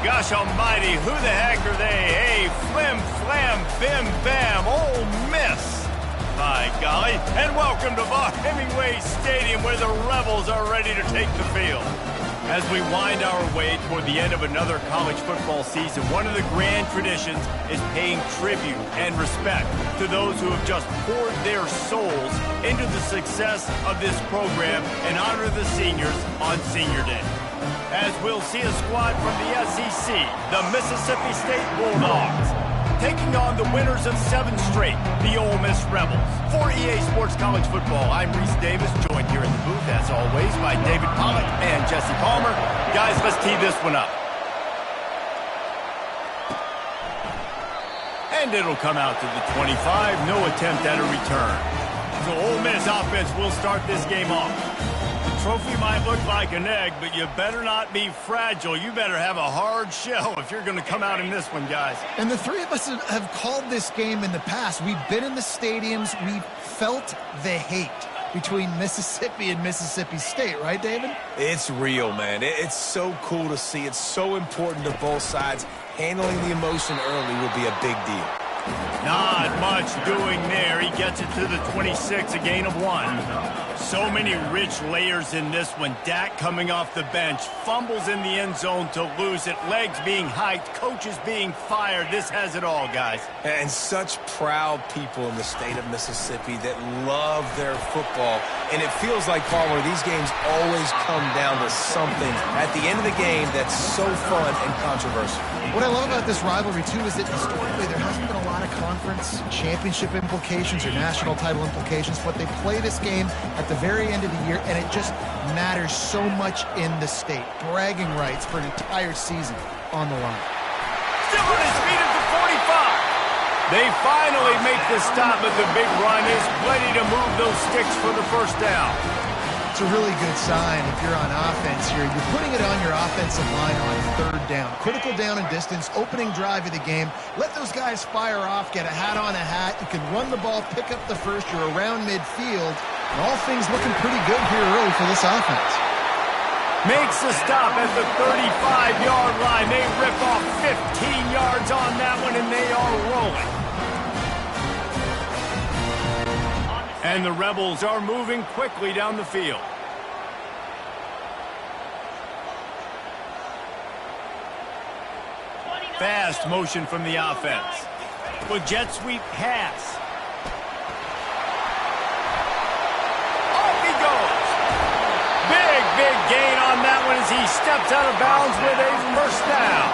gosh almighty, who the heck are they? Hey, flim, flam, bim, bam, Ole Miss. My golly, and welcome to Hemingway Stadium where the Rebels are ready to take the field. As we wind our way toward the end of another college football season, one of the grand traditions is paying tribute and respect to those who have just poured their souls into the success of this program and honor the seniors on Senior Day. As we'll see a squad from the SEC, the Mississippi State Bulldogs, taking on the winners of 7 straight, the Ole Miss Rebels. For EA Sports College Football, I'm Reese Davis, joined here in the booth, as always, by David Pollack and Jesse Palmer. Guys, let's tee this one up. And it'll come out to the 25, no attempt at a return. So Ole Miss offense will start this game off. Trophy might look like an egg, but you better not be fragile. You better have a hard shell if you're going to come out in this one, guys. And the three of us have called this game in the past. We've been in the stadiums. We've felt the hate between Mississippi and Mississippi State, right, David? It's real, man. It's so cool to see. It's so important to both sides. Handling the emotion early will be a big deal. Not much doing there. He gets it to the 26, a gain of 1. So many rich layers in this one. Dak coming off the bench, fumbles in the end zone to lose it, legs being hiked, coaches being fired. This has it all, guys. And such proud people in the state of Mississippi that love their football. And it feels like, Palmer, these games always come down to something at the end of the game that's so fun and controversial. What I love about this rivalry, too, is that historically there hasn't been a lot of conference championship implications or national title implications, but they play this game at the very end of the year, and it just matters so much in the state. Bragging rights for an entire season on the line. Still on his feet at the 45. They finally make the stop, but the big run is plenty to move those sticks for the first down. It's a really good sign if you're on offense here. You're putting it on your offensive line on 3rd down. Critical down and distance, opening drive of the game. Let those guys fire off, get a hat on a hat. You can run the ball, pick up the first. You're around midfield. And all things looking pretty good here early for this offense. Makes the stop at the 35-yard line. They rip off 15 yards on that one, and they are rolling. And the Rebels are moving quickly down the field. Fast motion from the offense. With jet sweep pass. Off he goes. Big gain on that one as he steps out of bounds with a first down.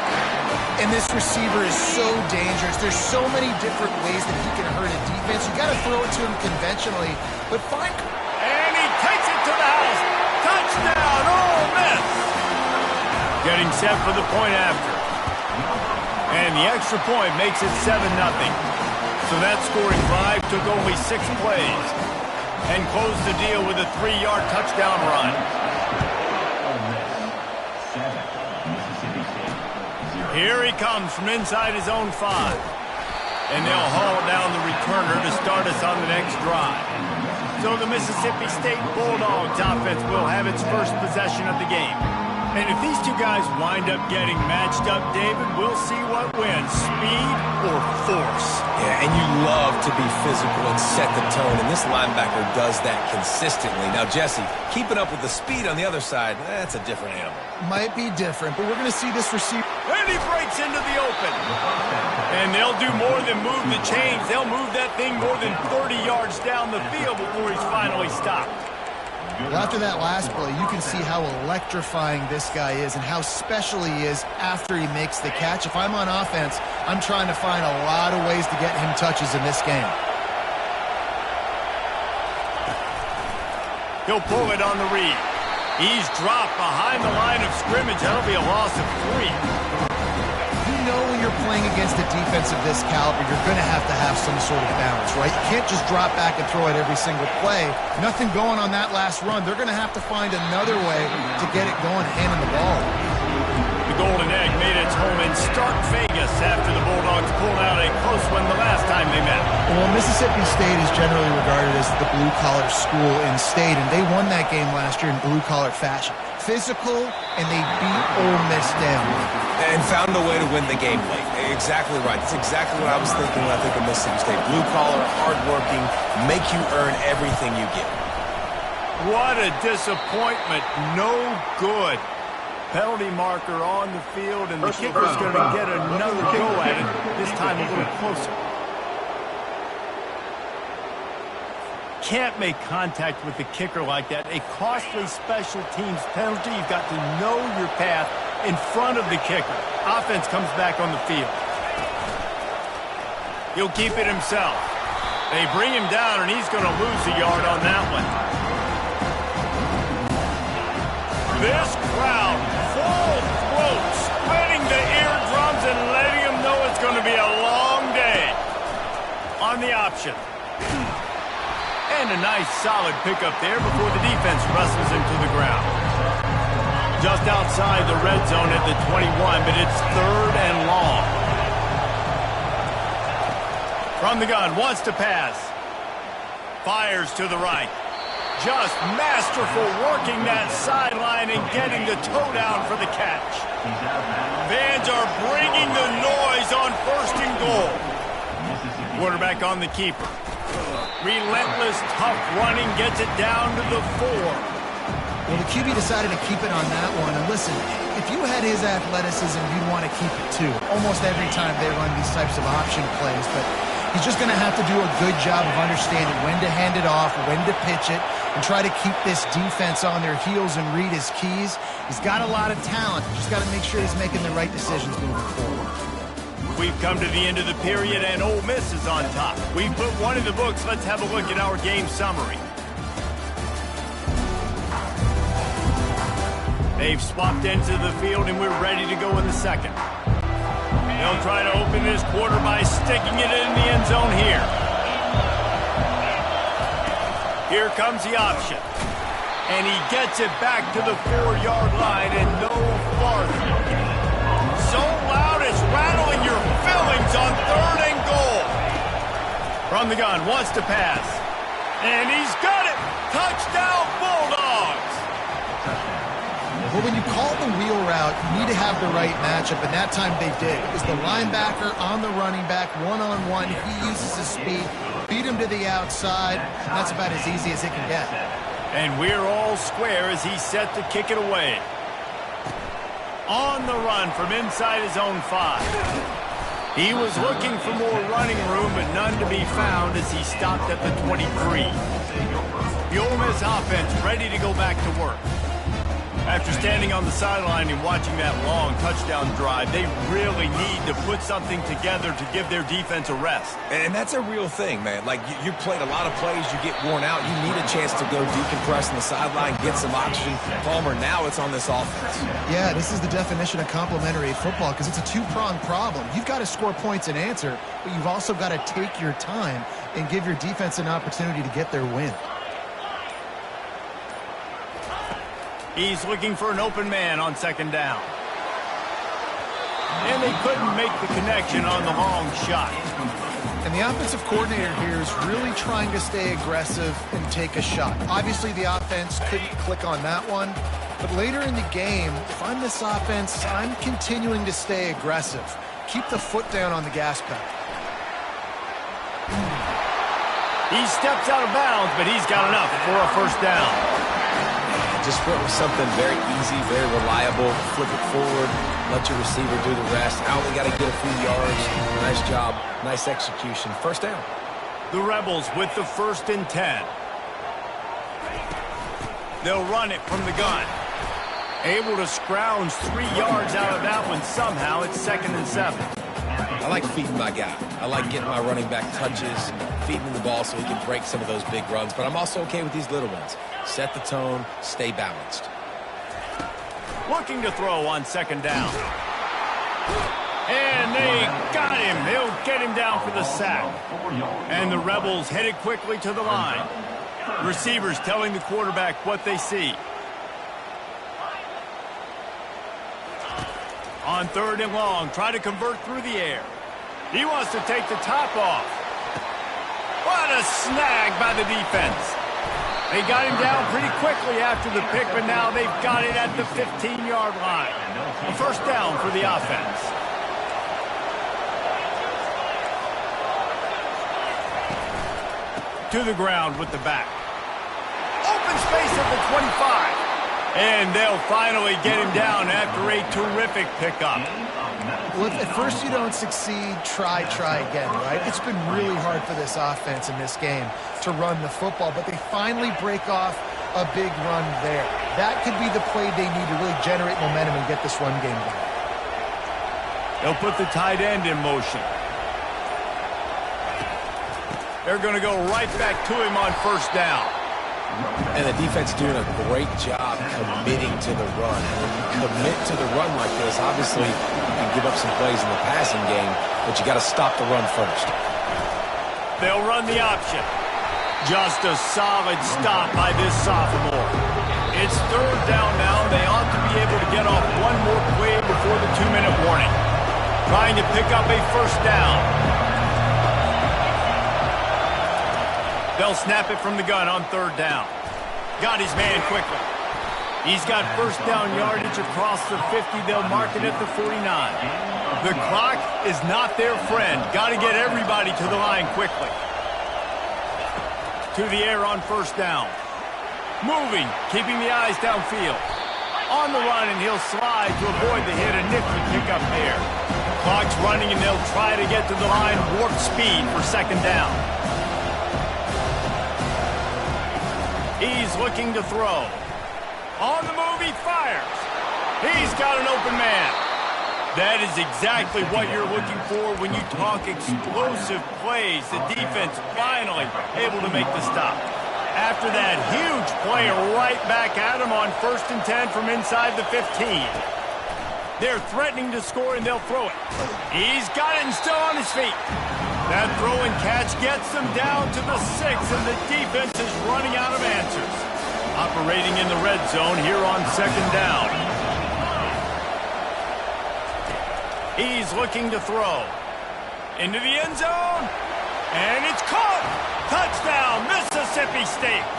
And this receiver is so dangerous. There's so many different ways that he can hurt a defense. You got to throw it to him conventionally, but find. And he takes it to the house. Touchdown, Ole Miss. Getting set for the point after. And the extra point makes it 7-0. So that scoring drive took only 6 plays and closed the deal with a 3-yard touchdown run. Here he comes from inside his own 5. And they'll haul down the returner to start us on the next drive. So the Mississippi State Bulldogs offense will have its first possession of the game. And if these two guys wind up getting matched up, David, we'll see what wins, speed or force. Yeah, and you love to be physical and set the tone, and this linebacker does that consistently. Now, Jesse, keeping up with the speed on the other side, that's a different animal. Might be different, but we're going to see this receiver. And he breaks into the open. And they'll do more than move the chains. They'll move that thing more than 30 yards down the field before he's finally stopped. Well, after that last play, you can see how electrifying this guy is and how special he is after he makes the catch. If I'm on offense, I'm trying to find a lot of ways to get him touches in this game. He'll pull it on the read. He's dropped behind the line of scrimmage. That'll be a loss of 3. You know when you're playing against a defense of this caliber, you're going to have some sort of balance, right? You can't just drop back and throw it every single play. Nothing going on that last run. They're going to have to find another way to get it going, handing the ball. The Golden Egg made its home in Stark Vegas after the Bulldogs pulled out a close one the last time they met. Well, Mississippi State is generally regarded as the blue-collar school in state, and they won that game last year in blue-collar fashion. Physical, and they beat Ole Miss down. And found a way to win the game late. Exactly right. That's exactly what I was thinking when I think of Mississippi State. Blue collar, hardworking, make you earn everything you get. What a disappointment. No good. Penalty marker on the field, and the kicker's going to get another go at it, this time a little closer. Can't make contact with the kicker like that. A costly special teams penalty. You've got to know your path in front of the kicker. Offense comes back on the field. He'll keep it himself. They bring him down, and he's going to lose a yard on that one. This crowd, full throat, splitting the eardrums and letting them know it's going to be a long day. On the option. And a nice solid pickup there before the defense wrestles him to the ground. Just outside the red zone at the 21, but it's 3rd and long. From the gun, wants to pass. Fires to the right. Just masterful working that sideline and getting the toe down for the catch. Fans are bringing the noise on 1st and goal. Quarterback on the keeper. Relentless, tough running gets it down to the 4. Well, the QB decided to keep it on that one. And listen, if you had his athleticism, you'd want to keep it too. Almost every time they run these types of option plays. But he's just going to have to do a good job of understanding when to hand it off, when to pitch it, and try to keep this defense on their heels and read his keys. He's got a lot of talent. Just got to make sure he's making the right decisions moving forward. We've come to the end of the period, and Ole Miss is on top. We've put one in the books. Let's have a look at our game summary. They've swapped ends of the field, and we're ready to go in the second. They'll try to open this quarter by sticking it in the end zone here. Here comes the option. And he gets it back to the 4-yard line and no farther. So loud it's rattling your fillings on 3rd and goal. From the gun, wants to pass. And he's got it. Touchdown, Bulldogs. Well, when you call the wheel route, you need to have the right matchup, and that time they did. It was the linebacker on the running back, one-on-one. He uses his speed, beat him to the outside, and that's about as easy as it can get. And we're all square as he's set to kick it away. On the run from inside his own 5. He was looking for more running room, but none to be found as he stopped at the 23. The Ole Miss offense ready to go back to work. After standing on the sideline and watching that long touchdown drive, they really need to put something together to give their defense a rest. And that's a real thing, man. Like, you played a lot of plays, you get worn out, you need a chance to go decompress on the sideline, get some oxygen. Palmer, now it's on this offense. Yeah, this is the definition of complementary football because it's a two-pronged problem. You've got to score points and answer, but you've also got to take your time and give your defense an opportunity to get their win. He's looking for an open man on 2nd down. And they couldn't make the connection on the long shot. And the offensive coordinator here is really trying to stay aggressive and take a shot. Obviously, the offense couldn't click on that one. But later in the game, if I'm this offense, I'm continuing to stay aggressive. Keep the foot down on the gas pedal. He steps out of bounds, but he's got enough for a 1st down. Just flip with something very easy, very reliable. Flip it forward, let your receiver do the rest. I only got to get a few yards. Nice job, nice execution. 1st down. The Rebels with the 1st and 10. They'll run it from the gun. Able to scrounge 3 yards out of that one somehow. It's 2nd and 7. I like feeding my guy. I like getting my running back touches, feeding him the ball so he can break some of those big runs. But I'm also okay with these little ones. Set the tone, stay balanced. Looking to throw on 2nd down. And they got him. They'll get him down for the sack. And the Rebels headed quickly to the line. Receivers telling the quarterback what they see. On 3rd and long, try to convert through the air. He wants to take the top off. What a snag by the defense. They got him down pretty quickly after the pick, but now they've got it at the 15-yard line. A first down for the offense. To the ground with the back. Open space at the 25. And they'll finally get him down after a terrific pickup. Well, if at first you don't succeed, try again, right? It's been really hard for this offense in this game to run the football, but they finally break off a big run there. That could be the play they need to really generate momentum and get this run game going. They'll put the tight end in motion. They're going to go right back to him on first down. And the defense doing a great job committing to the run. When you commit to the run like this, obviously you can give up some plays in the passing game, but you got to stop the run first. They'll run the option. Just a solid stop by this sophomore. It's third down now. They ought to be able to get off one more play before the 2-minute warning. Trying to pick up a first down. They'll snap it from the gun on third down. Got his man quickly. He's got first down yardage across the 50. They'll mark it at the 49. The clock is not their friend. Got to get everybody to the line quickly. To the air on first down. Moving, keeping the eyes downfield. On the run, and he'll slide to avoid the hit. A nifty pickup there. Clock's running, and they'll try to get to the line. Warp speed for second down. He's looking to throw. On the move, he fires. He's got an open man. That is exactly what you're looking for when you talk explosive plays. The defense finally able to make the stop. After that huge play, right back at him on 1st and 10 from inside the 15. They're threatening to score, and they'll throw it. He's got it and still on his feet. That throw and catch gets them down to the 6, and the defense is running out of answers. Operating in the red zone here on second down. He's looking to throw. Into the end zone. And it's caught. Touchdown, Mississippi State.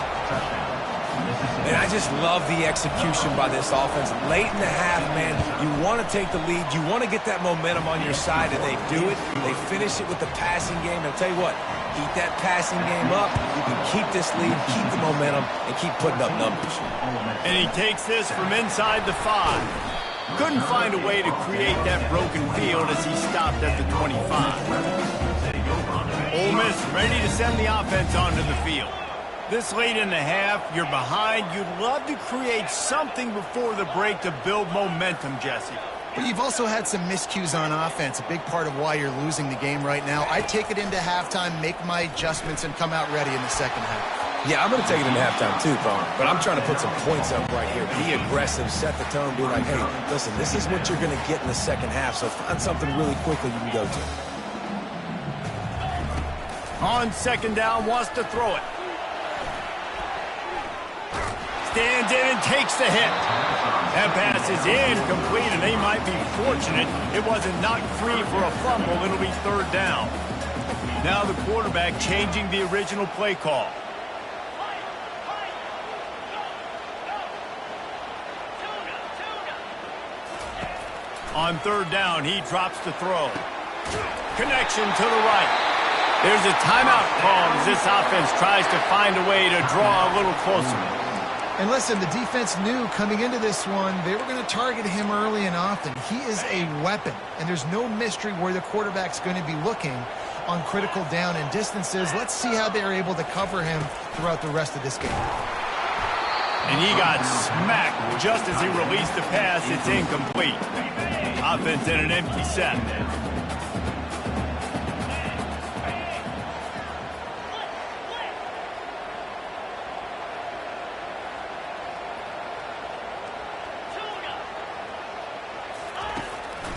And I just love the execution by this offense. Late in the half, man, you want to take the lead. You want to get that momentum on your side, and they do it. They finish it with the passing game. And I'll tell you what, keep that passing game up. You can keep this lead, keep the momentum, and keep putting up numbers. And he takes this from inside the 5. Couldn't find a way to create that broken field as he stopped at the 25. Ole Miss ready to send the offense onto the field. This late in the half, you're behind. You'd love to create something before the break to build momentum, Jesse. But you've also had some miscues on offense, a big part of why you're losing the game right now. I take it into halftime, make my adjustments, and come out ready in the second half. Yeah, I'm going to take it into halftime too, Colin. But I'm trying to put some points up right here. Be aggressive, set the tone, be like, hey, listen, this is what you're going to get in the second half, so find something really quickly you can go to. On second down, wants to throw it. Stands in and takes the hit. That pass is incomplete, and they might be fortunate it wasn't knocked free for a fumble. It'll be third down. Now the quarterback changing the original play call. On third down, he drops to throw. Connection to the right. There's a timeout called as this offense tries to find a way to draw a little closer. And listen, the defense knew coming into this one, they were going to target him early and often. He is a weapon, and there's no mystery where the quarterback's going to be looking on critical down and distances. Let's see how they're able to cover him throughout the rest of this game. And he got smacked just as he released the pass. It's incomplete. Offense in an empty set.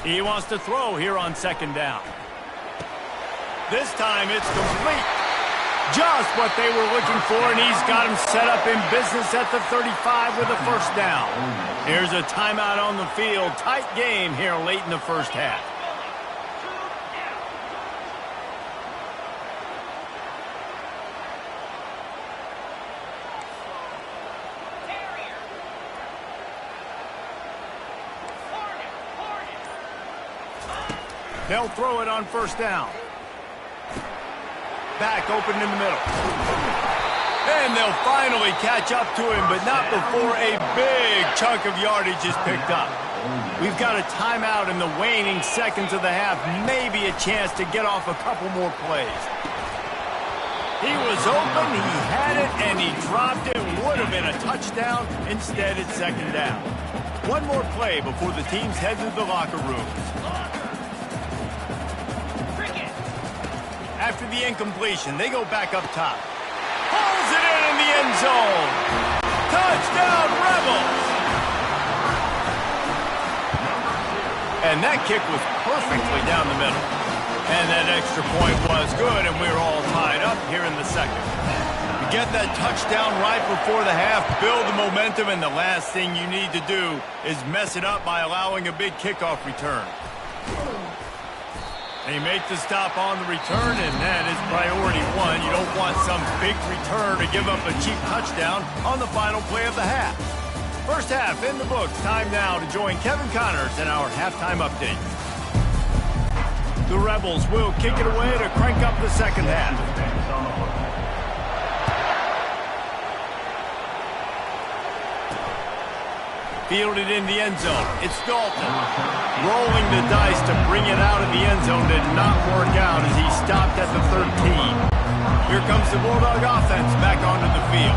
He wants to throw here on second down. This time it's complete. Just what they were looking for, and he's got him set up in business at the 35 with a first down. Here's a timeout on the field. Tight game here late in the first half. They'll throw it on first down. Back open in the middle. And they'll finally catch up to him, but not before a big chunk of yardage is picked up. We've got a timeout in the waning seconds of the half. Maybe a chance to get off a couple more plays. He was open, he had it, and he dropped it. Would have been a touchdown. Instead, it's second down. One more play before the teams head to the locker rooms. After the incompletion, they go back up top. Pulls it in the end zone. Touchdown, Rebels! And that kick was perfectly down the middle. And that extra point was good, and we're all tied up here in the second. You get that touchdown right before the half, build the momentum, and the last thing you need to do is mess it up by allowing a big kickoff return. They make the stop on the return, and that is priority one. You don't want some big return to give up a cheap touchdown on the final play of the half. First half in the books. Time now to join Kevin Connors in our halftime update. The Rebels will kick it away to crank up the second half. Fielded in the end zone. It's Dalton. Rolling the dice to bring it out of the end zone did not work out as he stopped at the 13. Here comes the Bulldog offense back onto the field.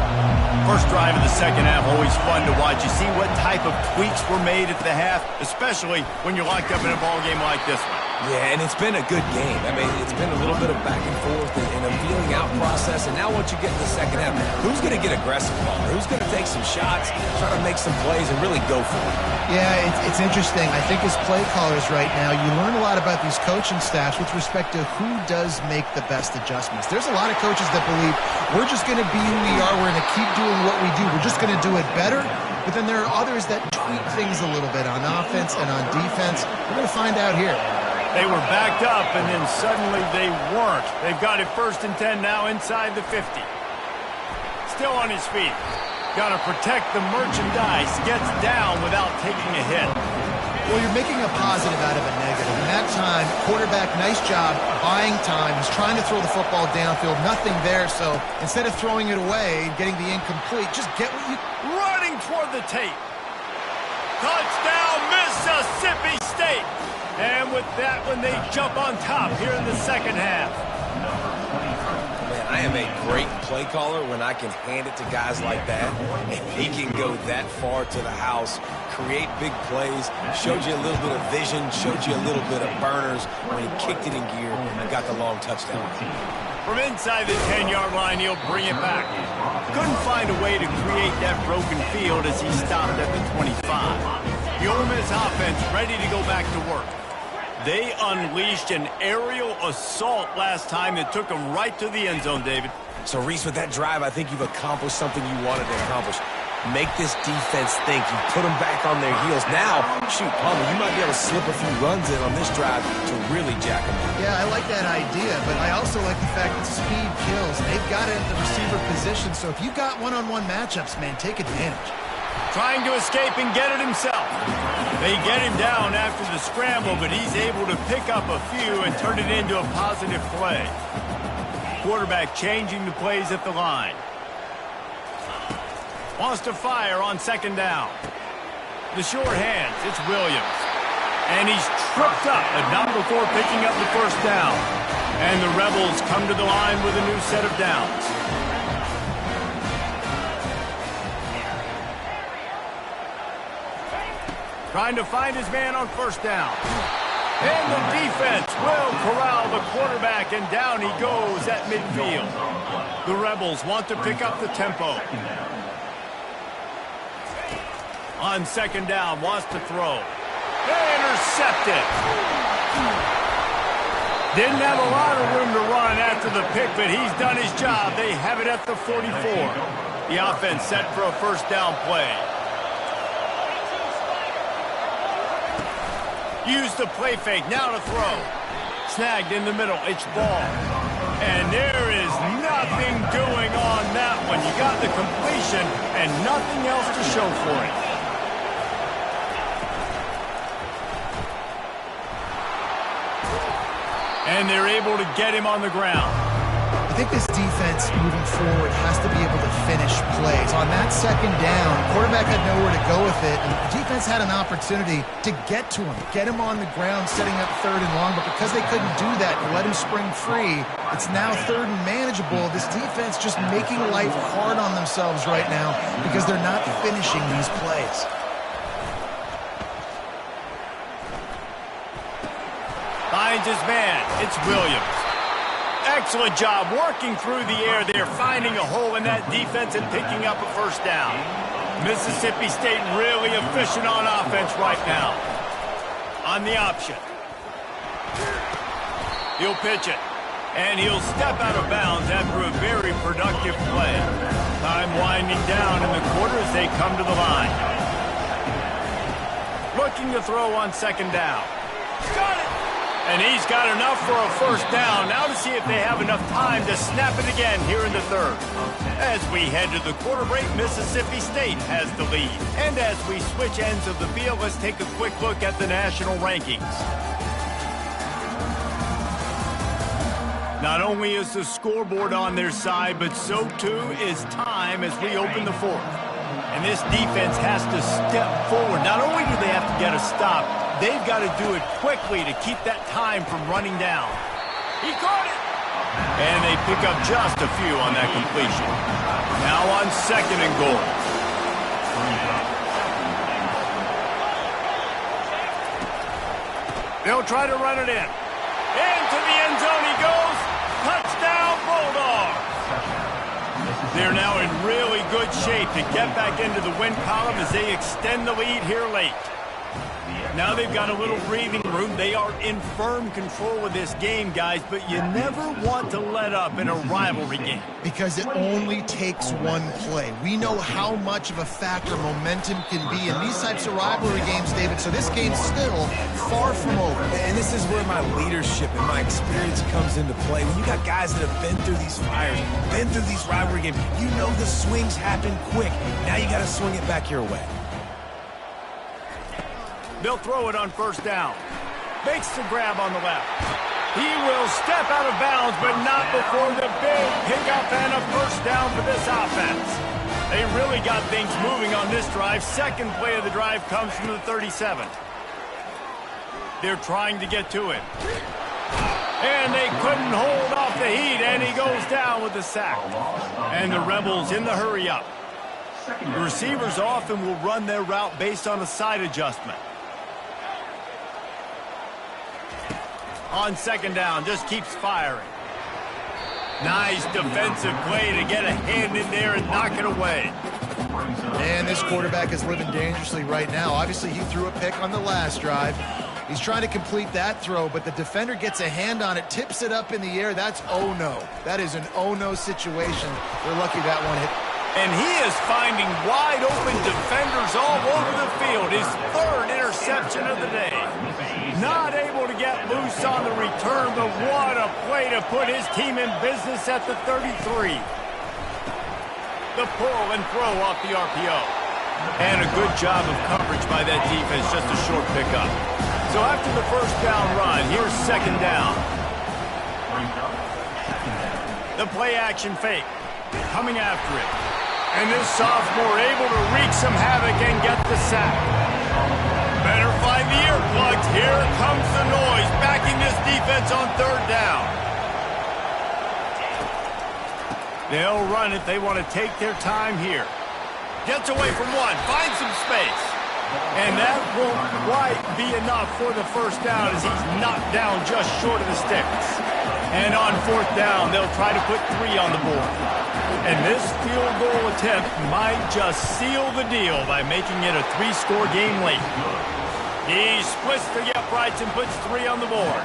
First drive of the second half, always fun to watch. You see what type of tweaks were made at the half, especially when you're locked up in a ball game like this one. Yeah, and it's been a good game. I mean, it's been a little bit of back and forth and a feeling out process. And now once you get in the second half, who's going to get aggressive, Paul? Who's going to take some shots, try to make some plays, and really go for it? Yeah, it's interesting. I think as play callers right now, you learn a lot about these coaching staffs with respect to who does make the best adjustments. There's a lot of coaches that believe we're just going to be who we are. We're going to keep doing what we do. We're just going to do it better. But then there are others that tweak things a little bit on offense and on defense. We're going to find out here. They were backed up, and then suddenly they weren't. They've got it 1st and 10 now inside the 50. Still on his feet. Got to protect the merchandise. Gets down without taking a hit. Well, you're making a positive out of a negative. And that time, quarterback, nice job buying time. He's trying to throw the football downfield. Nothing there, so instead of throwing it away and getting the incomplete, just get what you... Running toward the tape. Touchdown, Mississippi State. And with that one, they jump on top here in the second half. Man, I am a great play caller when I can hand it to guys like that. And he can go that far to the house, create big plays, showed you a little bit of vision, showed you a little bit of burners when he kicked it in gear and got the long touchdown. From inside the 10-yard line, he'll bring it back. Couldn't find a way to create that broken field as he stopped at the 25. The Ole Miss offense ready to go back to work. They unleashed an aerial assault last time that took them right to the end zone, David. So, Reese, with that drive, I think you've accomplished something you wanted to accomplish. Make this defense think. You put them back on their heels. Now, shoot, Palmer, you might be able to slip a few runs in on this drive to really jack them up. Yeah, I like that idea, but I also like the fact that speed kills. They've got it at the receiver position, so if you've got one-on-one matchups, man, take advantage. Trying to escape and get it himself. They get him down after the scramble, but he's able to pick up a few and turn it into a positive play. Quarterback changing the plays at the line. Wants to fire on second down. The short hands, it's Williams. And he's tripped up, but not before picking up the first down. And the Rebels come to the line with a new set of downs. Trying to find his man on first down. And the defense will corral the quarterback, and down he goes at midfield. The Rebels want to pick up the tempo. On second down, wants to throw. Intercepted. Didn't have a lot of room to run after the pick, but he's done his job. They have it at the 44. The offense set for a first down play. Use the play fake, now to throw. Snagged in the middle, it's ball. And there is nothing doing on that one. You got the completion and nothing else to show for it. And they're able to get him on the ground. I think this defense moving forward has to be able to finish plays. On that second down, quarterback had nowhere to go with it, and the defense had an opportunity to get to him, get him on the ground, setting up 3rd and long, but because they couldn't do that and let him spring free, it's now 3rd and manageable. This defense just making life hard on themselves right now because they're not finishing these plays. Finds his man. It's Williams. Excellent job working through the air there, finding a hole in that defense and picking up a 1st down. Mississippi State really efficient on offense right now. On the option. He'll pitch it. And he'll step out of bounds after a very productive play. Time winding down in the quarter as they come to the line. Looking to throw on 2nd down. Got it! And he's got enough for a 1st down. Now to see if they have enough time to snap it again here in the 3rd. As we head to the quarter break, Mississippi State has the lead. And as we switch ends of the field, let's take a quick look at the national rankings. Not only is the scoreboard on their side, but so too is time as we open the 4th. And this defense has to step forward. Not only do they have to get a stop, they've got to do it quickly to keep that time from running down. He caught it! And they pick up just a few on that completion. Now on 2nd and goal. They'll try to run it in. Into the end zone he goes. Touchdown, Bulldogs! They're now in really good shape to get back into the win column as they extend the lead here late. Now they've got a little breathing room. They are in firm control of this game, guys, but you never want to let up in a rivalry game. Because it only takes one play. We know how much of a factor momentum can be in these types of rivalry games, David, so this game's still far from over. And this is where my leadership and my experience comes into play. When you got guys that have been through these fires, been through these rivalry games, you know the swings happen quick. Now you got to swing it back your way. They'll throw it on 1st down. Makes the grab on the left. He will step out of bounds, but not before the big pickup and a 1st down for this offense. They really got things moving on this drive. 2nd play of the drive comes from the 37. They're trying to get to him. And they couldn't hold off the heat, and he goes down with the sack. And the Rebels in the hurry up. The receivers often will run their route based on a side adjustment. On 2nd down, just keeps firing. Nice defensive play to get a hand in there and knock it away. And this quarterback is living dangerously right now. Obviously, he threw a pick on the last drive. He's trying to complete that throw, but the defender gets a hand on it, tips it up in the air. That's oh-no. That is an oh-no situation. They're lucky that one hit. And he is finding wide-open defenders all over the field. His 3rd interception of the day. Not able to get loose on the return, but what a play to put his team in business at the 33. The pull and throw off the RPO. And a good job of coverage by that defense, just a short pickup. So after the 1st down run, here's 2nd down. The play-action fake. Coming after it. And this sophomore able to wreak some havoc and get the sack. Better find the earplugs. Here comes the noise, backing this defense on 3rd down. They'll run it. They want to take their time here. Gets away from one, finds some space. And that won't quite be enough for the 1st down as he's knocked down just short of the sticks. And on 4th down, they'll try to put 3 on the board. And this field goal attempt might just seal the deal by making it a 3-score game late. He splits the uprights and puts 3 on the board.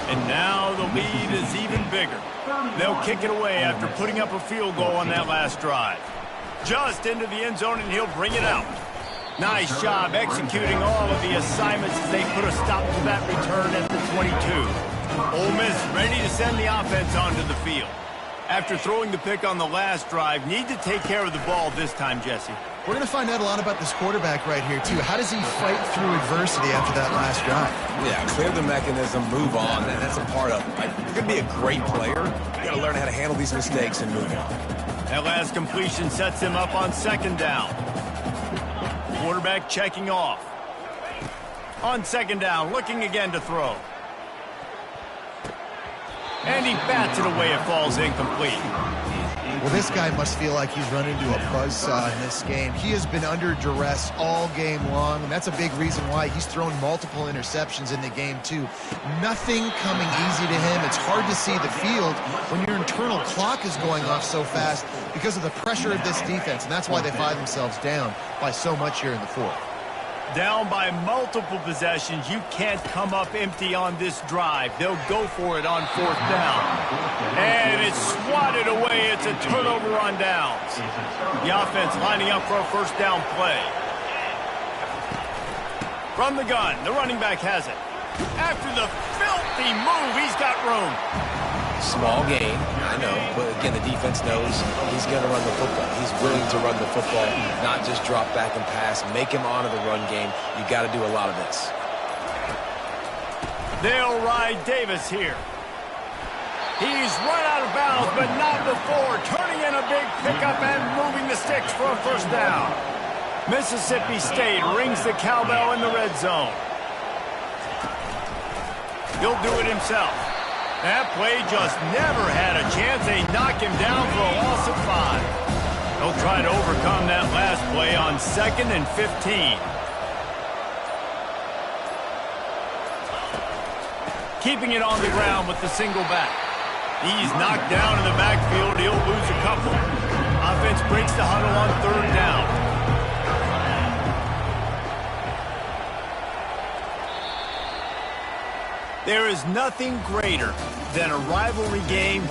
And now the lead is even bigger. They'll kick it away after putting up a field goal on that last drive. Just into the end zone, and he'll bring it out. Nice job executing all of the assignments as they put a stop to that return at the 22. Ole Miss ready to send the offense onto the field. After throwing the pick on the last drive, need to take care of the ball this time, Jesse. We're going to find out a lot about this quarterback right here, too. How does he fight through adversity after that last drive? Yeah, clear the mechanism, move on, and that's a part of it. Like, you're going to be a great player. You got to learn how to handle these mistakes and move on. That last completion sets him up on second down. Quarterback checking off. On second down, looking again to throw. And he bats it away. It falls incomplete. Well, this guy must feel like he's run into a buzzsaw in this game. He has been under duress all game long, and that's a big reason why he's thrown multiple interceptions in the game, too. Nothing coming easy to him. It's hard to see the field when your internal clock is going off so fast because of the pressure of this defense, and that's why they find themselves down by so much here in the fourth. Down by multiple possessions. You can't come up empty on this drive. They'll go for it on fourth down. And it's swatted away. It's a turnover on downs. The offense lining up for a first down play. From the gun, the running back has it. After the filthy move, he's got room. Small gain, I know, but again, the defense knows he's going to run the football. He's willing to run the football, not just drop back and pass, make him honor the run game. You got to do a lot of this. They'll ride Davis here. He's run out of bounds, but not before, turning in a big pickup and moving the sticks for a first down. Mississippi State rings the cowbell in the red zone. He'll do it himself. That play just never had a chance. They knock him down for a loss of 5. They'll try to overcome that last play on 2nd and 15. Keeping it on the ground with the single back. He's knocked down in the backfield. He'll lose a couple. Offense breaks the huddle on third down. There is nothing greater than a rivalry game.